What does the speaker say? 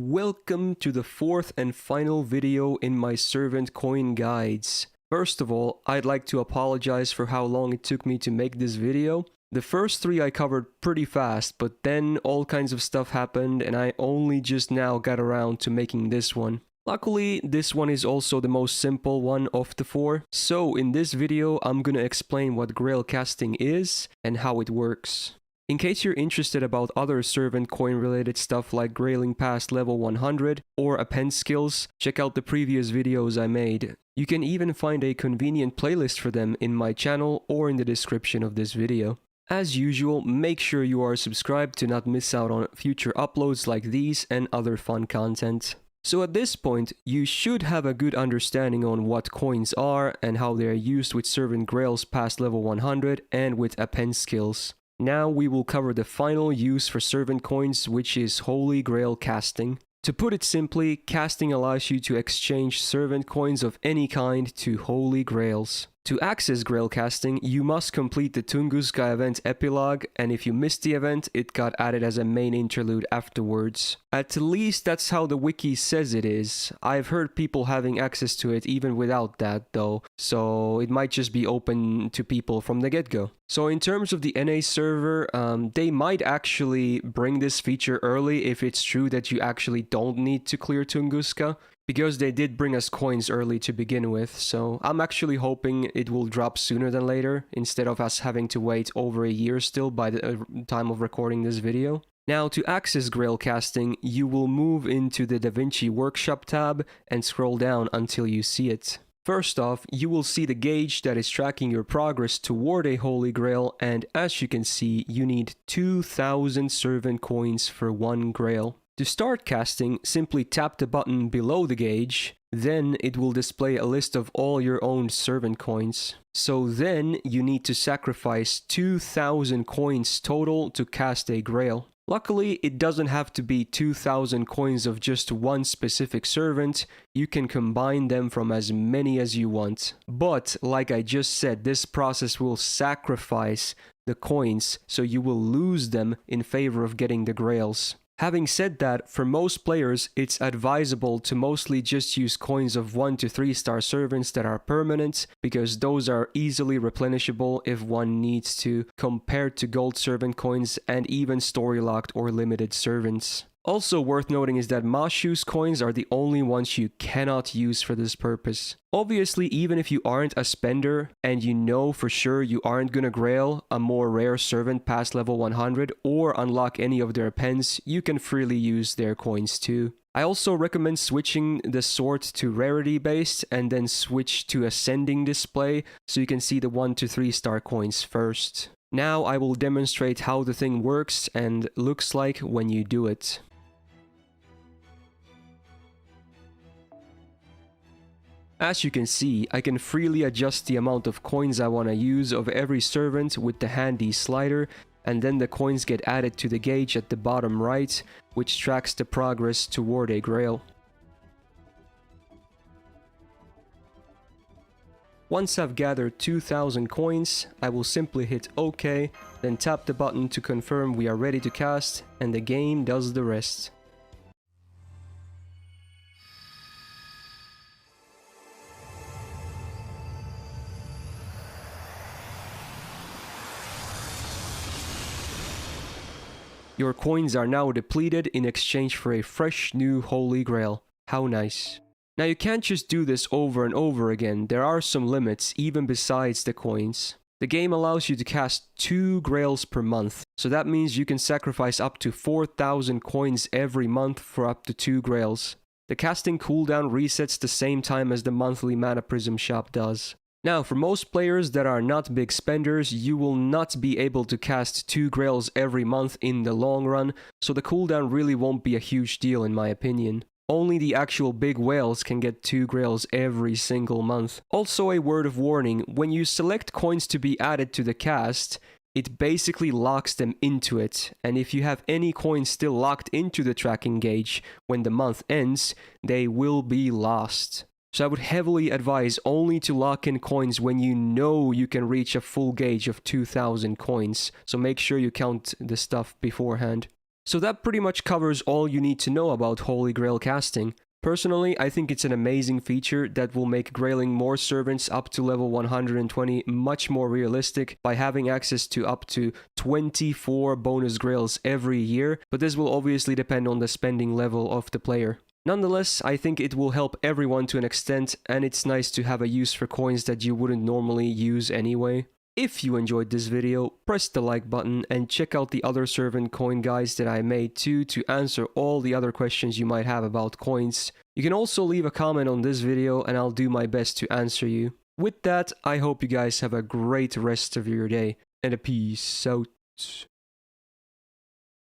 Welcome to the fourth and final video in my servant coin guides. First of all, I'd like to apologize for how long it took me to make this video. The first three I covered pretty fast, but then all kinds of stuff happened and I only just now got around to making this one. Luckily, this one is also the most simple one of the four. So in this video, I'm gonna explain what Grail Casting is and how it works. In case you're interested about other servant coin related stuff like grailing past level 100 or append skills, check out the previous videos I made. You can even find a convenient playlist for them in my channel or in the description of this video. As usual, make sure you are subscribed to not miss out on future uploads like these and other fun content. So at this point, you should have a good understanding on what coins are and how they are used with servant grails past level 100 and with append skills. Now we will cover the final use for servant coins, which is Holy Grail Casting. To put it simply, casting allows you to exchange servant coins of any kind to Holy Grails. To access Grail Casting, you must complete the Tunguska event epilogue, and if you missed the event, it got added as a main interlude afterwards. At least that's how the wiki says it is. I've heard people having access to it even without that though, so it might just be open to people from the get-go. So in terms of the NA server, they might actually bring this feature early if it's true that you actually don't need to clear Tunguska, because they did bring us coins early to begin with, so I'm actually hoping it will drop sooner than later, instead of us having to wait over a year still by the time of recording this video. Now, to access Grail Casting, you will move into the DaVinci Workshop tab and scroll down until you see it. First off, you will see the gauge that is tracking your progress toward a Holy Grail, and as you can see, you need 2,000 servant coins for one Grail. To start casting, simply tap the button below the gauge, then it will display a list of all your owned servant coins. So then you need to sacrifice 2,000 coins total to cast a Grail. Luckily, it doesn't have to be 2,000 coins of just one specific servant, you can combine them from as many as you want. But, like I just said, this process will sacrifice the coins, so you will lose them in favor of getting the Grails. Having said that, for most players, it's advisable to mostly just use coins of 1 to 3 star servants that are permanent, because those are easily replenishable if one needs to, compared to gold servant coins and even story locked or limited servants. Also worth noting is that Mashu's coins are the only ones you cannot use for this purpose. Obviously, even if you aren't a spender and you know for sure you aren't gonna grail a more rare servant past level 100 or unlock any of their pens, you can freely use their coins too. I also recommend switching the sort to rarity based and then switch to ascending display so you can see the 1 to 3 star coins first. Now I will demonstrate how the thing works and looks like when you do it. As you can see, I can freely adjust the amount of coins I want to use of every servant with the handy slider, and then the coins get added to the gauge at the bottom right, which tracks the progress toward a Grail. Once I've gathered 2,000 coins, I will simply hit OK, then tap the button to confirm we are ready to cast, and the game does the rest. Your coins are now depleted in exchange for a fresh new Holy Grail. How nice. Now you can't just do this over and over again, there are some limits even besides the coins. The game allows you to cast 2 Grails per month, so that means you can sacrifice up to 4,000 coins every month for up to 2 Grails. The casting cooldown resets the same time as the monthly Mana Prism shop does. Now, for most players that are not big spenders, you will not be able to cast 2 Grails every month in the long run, so the cooldown really won't be a huge deal in my opinion. Only the actual big whales can get 2 Grails every single month. Also a word of warning, when you select coins to be added to the cast, it basically locks them into it, and if you have any coins still locked into the tracking gauge when the month ends, they will be lost. So I would heavily advise only to lock in coins when you know you can reach a full gauge of 2,000 coins, so make sure you count the stuff beforehand. So that pretty much covers all you need to know about Holy Grail Casting. Personally, I think it's an amazing feature that will make grailing more servants up to level 120 much more realistic by having access to up to 24 bonus grails every year, but this will obviously depend on the spending level of the player. Nonetheless, I think it will help everyone to an extent, and it's nice to have a use for coins that you wouldn't normally use anyway. If you enjoyed this video, press the like button and check out the other servant coin guides that I made too to answer all the other questions you might have about coins. You can also leave a comment on this video and I'll do my best to answer you. With that, I hope you guys have a great rest of your day and a peace out.